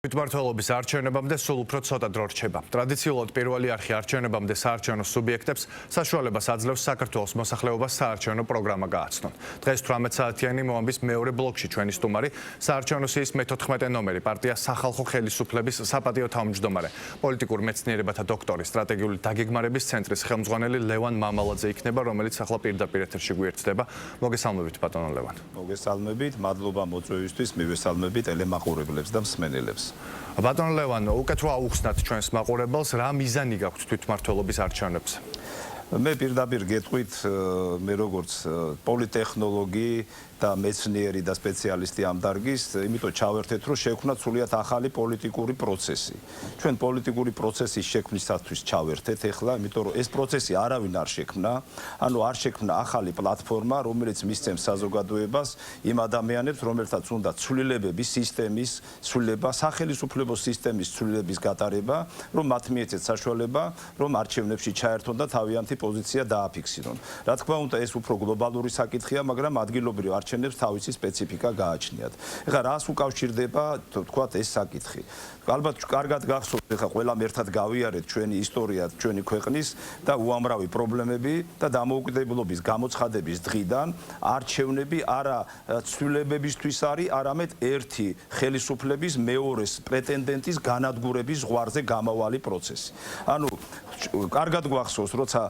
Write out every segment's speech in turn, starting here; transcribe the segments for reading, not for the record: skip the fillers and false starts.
თვითმმართველობის არჩევნებამდე სულ უფრო ცოტა დრო რჩება. ტრადიციულად პირველი არხი არჩევნებამდე საარჩევნო სუბიექტებს საშუალებას აძლევს საქართველოს მოსახლეობას საარჩევნო პროგრამა გააცნონ. დღეს 18 საათიანი მოამბის მეორე ბლოკში ჩვენი სტუმარი საარჩევნო სიის მე-14 ნომერი პარტია სახალხო ხელისუფლების საპატიო თავმჯდომარე, პოლიტიკურ მეცნიერებათა დოქტორი, სტრატეგიული დაგეგმარების ცენტრის ხელმძღვანელი ლევან მამალაძე იქნება, რომელიც ახლა პირდაპირ ეთერში გვერდდება. მოგესალმებით ბატონო ლევან. მოგესალმებით, მადლობა მოწვევისთვის, მივესალმებით ტელემაყურებლებს და მსმენელებს. ბატონო ლევან, უკეთრო აუხსნათ ჩვენს მაყურებელს, რა მიზანი გაქვთ თვითმმართველობის არჩევნებზე? მე პირდაპირ გეტყვით, მე როგორც პოლიტექნოლოგი და მეცნიერი და სპეციალისტი ამ დარგის, იმიტომ ჩავერთეთ, რომ შექმნათ სრულიად ახალი პოლიტიკური პროცესი. ჩვენ პოლიტიკური პროცესის შექმნისათვის ჩავერთეთ ახლა, იმიტომ რომ ეს პროცესი არავინ არ შექმნა, ანუ არ შექმნა ახალი პლატფორმა, რომელიც მისცემს საზოგადოებას იმ ადამიანებს, რომელთაც უნდა ცვლილებების სისტემის ცვლილება, სახელმწიფო სისტემის ცვლილების გატარება, რომ მათ მიეცეთ საშუალება, რომ არჩევნებში ჩაერთონ და თავიანთი პოზიცია დააფიქსირონ. რა თქმა უნდა, ეს უფრო გლობალური საკითხია, მაგრამ ადგილობრივ არჩევნებს თავისი სპეციფიკა გააჩნიათ. ეხლა რას უკავშირდება, თქვათ, ეს საკითხი? ალბათ კარგად გახსოვთ, ეხლა ყველამ ერთად გავიარეთ ჩვენი ისტორია, ჩვენი ქვეყნის და უამრავი პრობლემები და დამოუკიდებლობის გამოცხადების დღიდან არჩევნები არა ცვლილებებისთვის არის, არამედ ერთი ხელისუფლების მეორეს პრეტენდენტის განადგურების ზღვარზე გამავალი პროცესი. ანუ კარგად გვახსოვს, როცა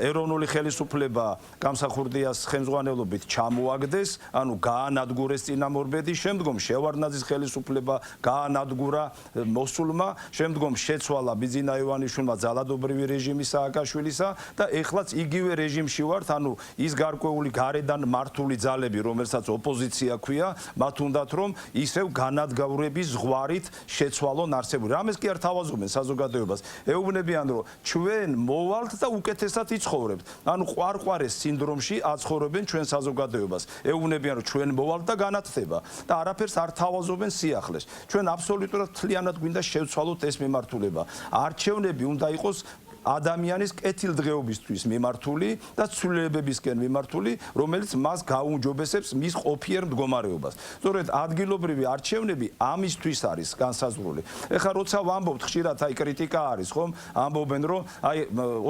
ეროვნული ხელისუფლება გამსახურდიას ხელმძღვანელობით ჩამოაგდეს, ანუ გაანადგურეს წინამორბედი, შემდგომ შევარდნაძის ხელისუფლება გაანადგურა მოსულმა, შემდგომ შეცვალა ბიძინა ივანიშვილმა ძალადობრივი რეჟიმი სააკაშვილისა და ეხლაც იგივე რეჟიმში ვართ, ანუ ის გარკვეული გარედან მართული ძალები, რომელსაც ოპოზიცია ქვია, მათ უნდათ რომ ისევ განადგურების ზღვარით შეცვალონ არსებული. რამეს კი არ თავაზობენ საზოგადოებას. ეუბნებიან, რომ ჩვენ მოვალთ და უკეთესად იცხოვრებთ. ანუ ყვარყვარეს სინდრომში აცხოვრებენ ჩვენ საზოგადოებას. ეუბნებიან, რომ ჩვენ მოვალთ და განათდება და არაფერს არ თავაზობენ სიახლეს. ჩვენ აბსოლუტურად მთლიანად გვინდა შევცვალოთ ეს მიმართულება. არჩევნები უნდა იყოს ადამიანის კეთილდღეობისთვის მიმართული და ცვლილებებისკენ მიმართული, რომელიც მას გაუმჯობესებს მის ყოფიერ მდგომარეობას. სწორედ ადგილობრივი არჩევნები ამისთვის არის განსაზღვრული. ეხლა როცა ვამბობთ, ხშირად აი კრიტიკა არის, ხომ? ამბობენ, რომ აი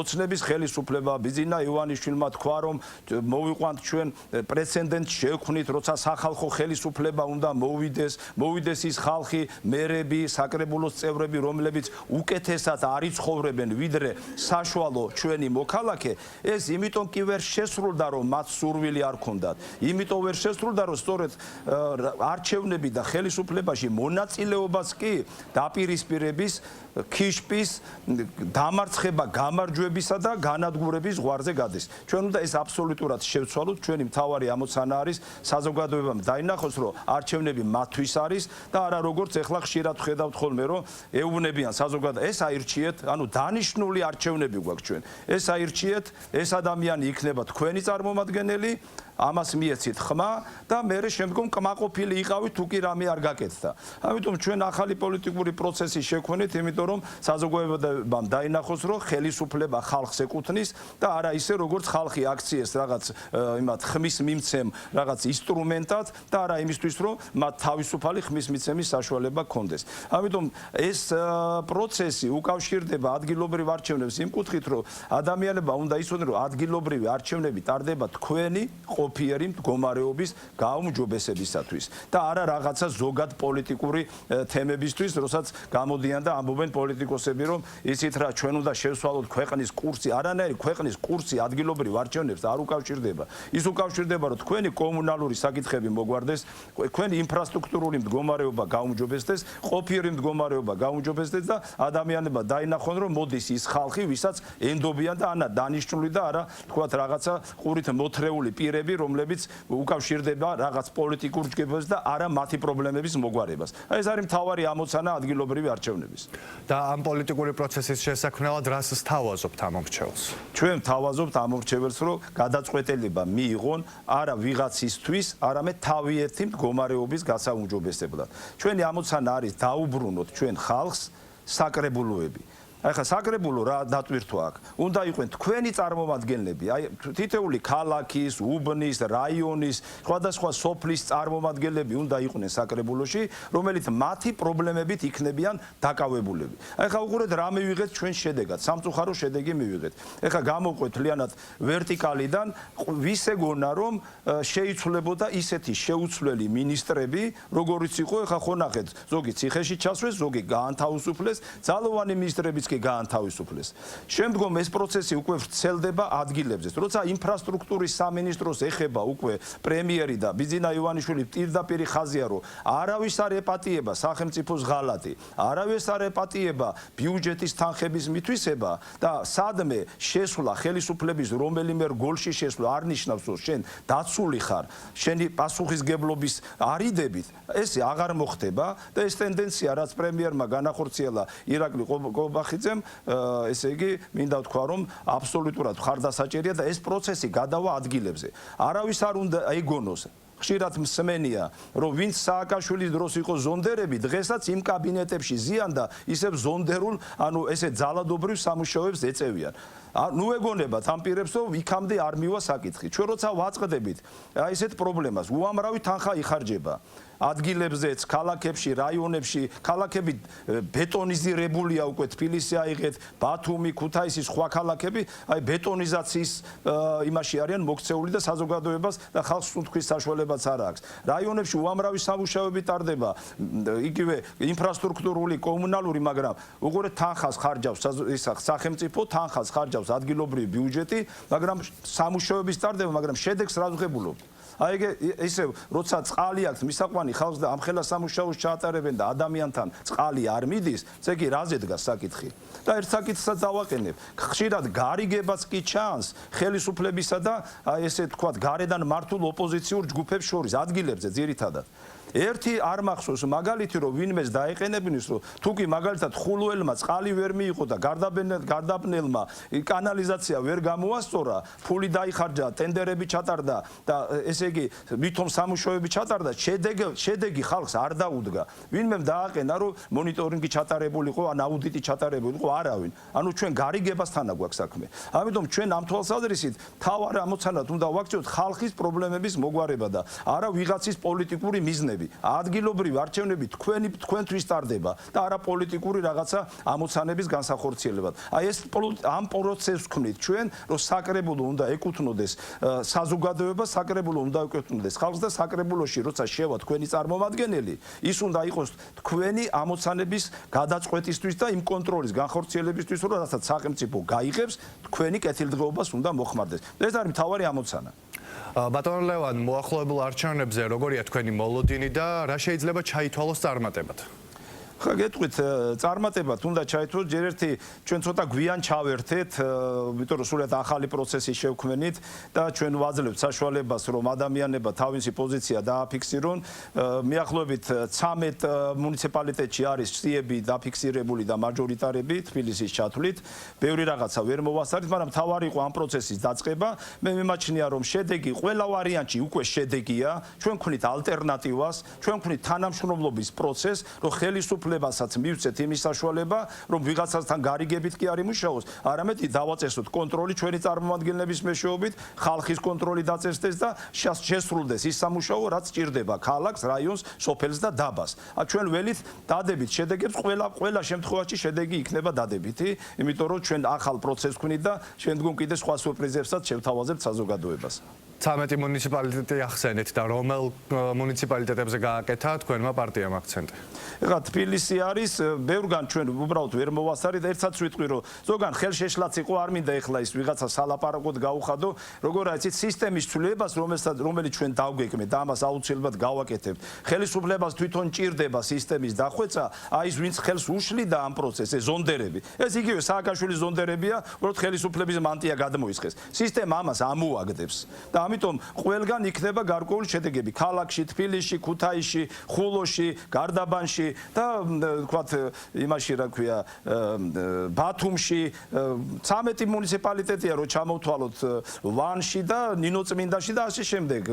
ოცნების ხელისუფლება ბიძინა ივანიშვილმა თქვა, რომ მოვიყვანთ ჩვენ პრეცედენტს შევქმნით, როცა სახალხო ხელისუფლება უნდა მოვიდეს ის ხალხი, მერები, საკრებულოს წევრები, რომლებიც უკეთესად არ იცხოვრებენ, ვიდრე საშუალო ჩვენი მოქალაქე, ეს იმიტომ კი ვერ შესრულდა, რომ მათ სურვილი არ ქონდათ. იმიტომ ვერ შესრულდა, რომ სწორედ არჩევნები და ხელისუფლებაში მონაწილეობას კი დაპირისპირების, ქიშპის, დამარცხება, გამარჯვებისა და განადგურების ზღვარზე გადის. ჩვენ უნდა ეს აბსოლუტურად შევცვალოთ. ჩვენი მთავარი ამოცანა არის საზოგადოებამ დაინახოს, რომ არჩევნები მათთვის არის და არა როგორც ეხლა ხშირად ხედავთ ხოლმე, რომ ეუბნებიან საზოგადოებას, ეს აირჩიეთ, ანუ დანიშნული არჩევნები გვაქვს ჩვენ. ეს აირჩიეთ, ეს ადამიანი იქნება თქვენი წარმომადგენელი, ამას მიეცით ხმა და მერე შემდგომ კმაყოფილი იყავით თუ კი რამე არ გაკეთდა. ამიტომ ჩვენ ახალი პოლიტიკური პროცესი შექმნით, იმიტომ რომ საზოგადოებამ დაინახოს, რომ ხელისუფლება ხალხს ეკუთვნის და არა ისე როგორც ხალხი აქციეს რაღაც იმათ ხმის მიმცემ რაღაც ინსტრუმენტად და არა იმისთვის, რომ მათ თავისუფალი ხმის მიცემის საშუალება ჰქონდეს. ამიტომ ეს პროცესი უკავშირდება ადგილობრივ არჩევნებს იმ კუთხით, რომ ადამიანებმა უნდა იცოდნენ, რომ ადგილობრივი არჩევნები ტარდება თქვენი ყოფიერი მდგომარეობის გაუმჯობესებისათვის და არა რაღაცა ზოგად პოლიტიკური თემებისთვის, როსაც გამოდიან და ამბობენ პოლიტიკოსები, რომ იცით რა, ჩვენ უნდა შევცვალოთ ქვეყნის კურსი, არანაირი ქვეყნის კურსი ადგილობრივ არჩევნებს არ უკავშირდება. ის უკავშირდება, რომ თქვენი კომუნალური საკითხები მოგვარდეს, თქვენი ინფრასტრუქტურული მდგომარეობა გაუმჯობესდეს, ყოფიერი მდგომარეობა გაუმჯობესდეს და ადამიანებმა დაინახონ, რომ მოდის ის ხალხი, ვისაც ენდობიან და ანა დანიშნული და არა, თქვათ, რაღაცა ყურით მოთრეული პირები, რომლებიც უკავშირდება რაღაც პოლიტიკურ ჯგუფებს და არა მათი პრობლემების მოგვარებას. ეს არის მთავარი ამოცანა ადგილობრივი არჩევნების. და ამ პოლიტიკური პროცესის შესაქმნელად რას სთავაზობთ ამ მომრჩეველს? ჩვენ ვთავაზობთ ამ მომრჩეველს, რომ გადაწყვეტილება მიიღონ არა ვიღაცისთვის, არამედ თავიანთი მდგომარეობის გასაუმჯობესებლად. ჩვენი ამოცანა არის დაუბრუნოთ ჩვენ ხალხს საკრებულოები. აი ხა საკრებულო რა დატვირთვა აქ. უნდა იყვნენ თქვენი წარმომადგენლები, აი თითეული ქალაქის, უბნის, რაიონის, სხვადასხვა სოფლის წარმომადგენლები უნდა იყვნენ საკრებულოში, რომელიც მათი პრობლემებით იქნებიან დაკავებულები. აი ხა უყურეთ რა მივიღეთ ჩვენ შედეგად, სამწუხარო შედეგი მივიღეთ. ეხლა გამოვყვეთ ლიანად ვერტიკალიდან, ვის ეგონა რომ შეიცვლებოდა ისეთი შეუცვლელი მინისტრები, როგორიც იყო, ეხლა ხო ნახეთ, ზოგი ციხეში ჩასვეს, ზოგი გაანთავისუფლეს, ძალოვანი მინისტრებიც გაანთავისუფლეს. შემდგომ ეს პროცესი უკვე ვრცელდება ადგილებზე. როცა ინფრასტრუქტურის სამინისტროს ეხება უკვე პრემიერი და ბიძინა ივანიშვილი პირდაპირ ხაზია, რომ არავის არ ეპატიება სახელმწიფოს ღალატი, არავის არ ეპატიება ბიუჯეტის თანხების მითვისება და სადმე შესვლა ხელისუფლების რომელიმე რგოლში შესვლა არ ნიშნავს, რომ შენ დაცული ხარ, შენი პასუხისგებლობის არიდებით, ეს აღარ მოხდება და ეს ტენდენცია, რაც პრემიერმა განახორციელა ირაკლი ყობახიძემ, ესე იგი, მინდა ვთქვა, რომ აბსოლუტურად ხარდასაჭერია და ეს პროცესი გადავა ადგილებზე. არავის არ უნდა ეგონოს. ხშირად მსმენია, რომ ვინც სააკაშვილის დროს იყო ზონდერები, დღესაც იმ კაბინეტებში ზიან და ისევ ზონდერულ, ანუ ესე ძალადობრივ სამუშაოებს ეწევიან. ნუ ეგონებათ ამ პირებს, რომ იქამდე არ მივა საკითხი. ჩვენ როცა ვაწყდებით ესეთ პრობლემას, უამრავი თანხა იხარჯება. ადგილებზეც, ქალაქებში, რაიონებში, ქალაქები ბეტონიზირებულია უკვე თბილისი აიღეთ, ბათუმი, ქუთაისი, სხვა ქალაქები, აი ბეტონიზაციის იმაში არიან მოქცეული და საზოგადოებას და ხალხს სუნთქვის საშუალებაც არ აქვს. რაიონებში უამრავი სამუშაოები ტარდება, იგივე ინფრასტრუქტურული, კომუნალური, მაგრამ უყურეთ თანხას ხარჯავს სახელმწიფო, თანხას ხარჯავს ადგილობრივი ბიუჯეტი, მაგრამ სამუშაოების ტარდება, მაგრამ შედეგს რა ვღებულობ? აი ესე როცა წყალი აქვს მისაყვანი ხალხს და ამხელა სამუშაოს ჩაატარებენ და ადამიანთან წყალი არ მიდის, ესე იგი რაზე დგას საკითხი? და ერთ საკითხსაც დავაყენებ. ხშირად გარიგებაც კი ჩანს ხელისუფლებისა და აი ესე თქვათ გარედან მართულ ოპოზიციურ ჯგუფებს შორის ადგილებზე ძირითადად. ერთი არ მახსოვს მაგალითი, რომ ვინმეს დაეყენებინის, რომ თუ კი მაგალითად ხულუელმა წყალი ვერ მიიღო და გარდაბნელმა კანალიზაცია ვერ გამოასწორა, ფული დაიხარჯა, ტენდერები ჩატარდა და ესე იგი ვითომ სამუშაოები ჩატარდა, შედეგი ხალხს არ დაუდგა. ვინმემ დააყენა, რომ მონიტორინგი ჩატარებულიყო, ან აუდიტი ჩატარებულიყო, არავინ. ანუ ჩვენ გარიგებასთან აქვს საქმე. ამიტომ ჩვენ ამ თვალსაზრისით თავარ ამოცანად უნდა ვაქციოთ ხალხის პრობლემების მოგვარება და არა ვიღაცის პოლიტიკური მიზნები. ადგილობრივი არჩევნები თქვენთვის ტარდება და არა პოლიტიკური რაღაცა ამოცანების განსახორციელებად. აი ეს ამ პროცესს ვქმნით ჩვენ, რომ საკრებულო უნდა ეკუთვნოდეს საზოგადოებას, საკრებულო უნდა ეკუთვნოდეს ხალხს და საკრებულოში როცა შევა თქვენი წარმომადგენელი, ის უნდა იყოს თქვენი ამოცანების გადაწყვეტისთვის და იმ კონტროლის განხორციელებისთვის, რომ რასაც სახელმწიფო გაიღებს, თქვენი კეთილდღეობას უნდა მოხმარდეს. ეს არის მთავარი ამოცანა. ბატონ ლევან, მოახლოებულ არჩევნებზე როგორია თქვენი მოლოდინი და რა შეიძლება ჩაითვალოს წარმატებად? ხა გეტყვით, წარმატებად უნდა ჩაითვალოს, ჯერ ერთი ჩვენ ცოტა გვიან ჩავერთეთ, იმიტომ რომ სულად ახალი პროცესი შევქმნით და ჩვენ ვაძლევთ საშუალებას, რომ ადამიანებმა თავისი პოზიცია დააფიქსირონ. მიახლოებით 13 მუნიციპალიტეტში არის სიები დაფიქსირებული და მაჟორიტარები თბილისის ჩათვლით. ბევრი რაღაცა ვერ მოვასწარით, მაგრამ მთავარი იყო ამ პროცესის დაწყება. მე მიმაჩნია, რომ შედეგი ყველა ვარიანტში უკვე შედეგია. ჩვენ ვქვნით ალტერნატივას, ჩვენ ვქვნით თანამშრომლობის პროცესს, რომ ხელისუფლებასაც მივცეთ იმის საშუალება, რომ ვიღაცასთან გარიგებით კი არ იმუშაოს, არამედ დავაწესოთ კონტროლი ჩვენი წარმომადგენლების მეშვეობით, ხალხის კონტროლი დაწესდეს და შესრულდეს ის სამუშაო, რაც სჭირდება ქალაქს, რაიონს, სოფელს და დაბას. ჩვენ ველით დადებით შედეგებს, ყველა შემთხვევაში შედეგი იქნება დადებითი, იმიტომ რომ ჩვენ ახალ პროცესს ვქვნით და შემდგომ კიდე სხვა სურპრიზებსაც შევთავაზებთ საზოგადოებას. 13 მუნიციპალიტეტი ახსენეთ და რომელ მუნიციპალიტეტებზე გააკეთა თქვენმა პარტიამ აქცენტი? ეხლა თბილისი არის, ბევრგან ჩვენ უბრალოდ ვერ მოვასწარით, ერთსაც ვიტყვი, რომ ზოგან ხელშეშლაც იყო, არ მინდა ეხლა ის ვიღაცა სალაპარაკოდ გაუხადო, როგორ არის სისტემის ცვლილებას, რომელიც ჩვენ დავგეგმეთ და ამას აუცილებლად გავაკეთებთ. ხელისუფლებას თვითონ ჭირდება სისტემის დახვეწა, აი ის ვინც ხელს უშლიდა ამ პროცესს, ზონდერები. ეს იგივე სააკაშვილის ზონდერებია, უბრალოდ ხელისუფლების მანტია გადმოისხეს. სისტემა ამას ამოაგდებს და ამიტომ ყველგან იქნება გარკვეული შედეგები ქალაქში, თბილისში, ქუთაისში, ხულოში, გარდაბანში და თქვათ იმაში რა ქვია ბათუმში 13 მუნიციპალიტეტია რომ ჩამოვთვალოთ ვანში და ნინოწმინდაში და ასე შემდეგ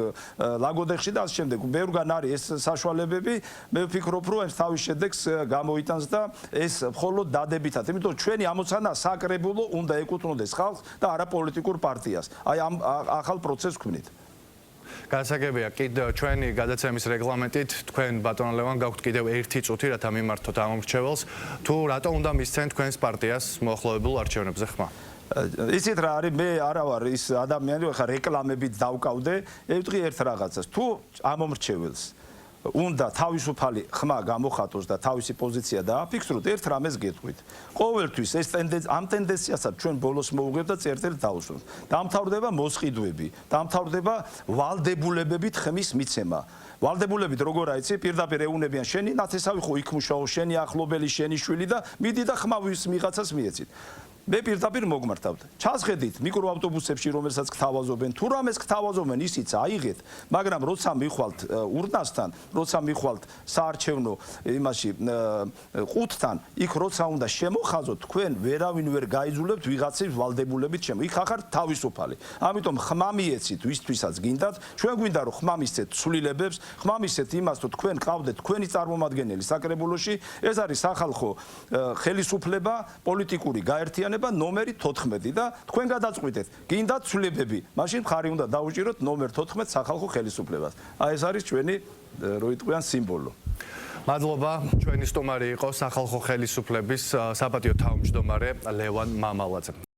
ლაგოდეხში და ასე შემდეგ ბევრგან არის ეს საშუალებები მე ვფიქრობ რომ ეს თავის შედეგს გამოიტანს და ეს მხოლოდ დადებითად იმიტომ ჩვენი ამოცანა საკრებულო უნდა ეკუთვნოდეს ხალხს და არა პოლიტიკურ პარტიას აი ამ ახალ პროცესს ვქმნით გასაგებია კიდევ ჩვენი გადაცემის რეგლამენტით თქვენ ბატონ ლევან გაქვთ კიდევ ერთი წუთი რათა მიმართოთ ამ მრჩეველს თუ რატო უნდა მისცენ თქვენს პარტიას მოახლოებულ არჩევნებზე ხმა იცით რა არის მე არა ვარ ის ადამიანი ხა რეკლამებით დავკავდე ევტყვი ერთ რაღაცას თუ ამ მრჩეველს უნდა თავისუფალი ხმა გამოხატოს და თავისი პოზიცია დააფიქსროთ ერთ რამეს გეტყვით. ყოველთვის ეს ამ ტენდენციასაც ჩვენ ბოლოს მოუღებთ და წერტილს დავუსვამთ. დამთავრდება მოსყიდვები, დამთავრდება ვალდებულებებით ხმის მიცემა. ვალდებულებით როგორ აიცი პირდაპირ ეუნებიან შენი ნათესავი ხო იქ მუშაო, შენი ახლობელი, შენი შვილი და მიდი და ხმა ვიღაცას მიეცით. მე პირდაპირ მოგმართავთ. ჩასხედით მიკროავტობუსებში, რომელსაც გთავაზობენ, თუ რამეს გთავაზობენ, ისიც აიღეთ, მაგრამ როცა მიხვალთ ურნასთან, როცა მიხვალთ საარჩევნო იმაში ყუთთან, იქ როცა უნდა შემოხაზოთ, თქვენ ვერავინ ვერ გაიძულებთ ვიღაცის ვალდებულებით შემო. იქ ახარ თავისუფალი. ამიტომ ხმა მიეცით ვისთვისაც გინდათ, ჩვენ გვინდა რომ ხმა მისცეთ ცვლილებებს, ხმა მისცეთ იმას, რომ თქვენ ყავდეთ თქვენი წარმომადგენელი საკრებულოში, ეს არის სახალხო ხელისუფლება, პოლიტიკური გაერთიანება ნომერი 14 და თქვენ გადაწყვიტეთ გინდათ ცვლილებები მაშინ მხარი უნდა დაუჭიროთ ნომერ 14 სახალხო ხელისუფლებას აი ეს არის ჩვენი რო იტყვიან სიმბოლო მადლობა ჩვენი სტუმარი იყო სახალხო ხელისუფლების საპატიო თავმჯდომარე ლევან მამალაძე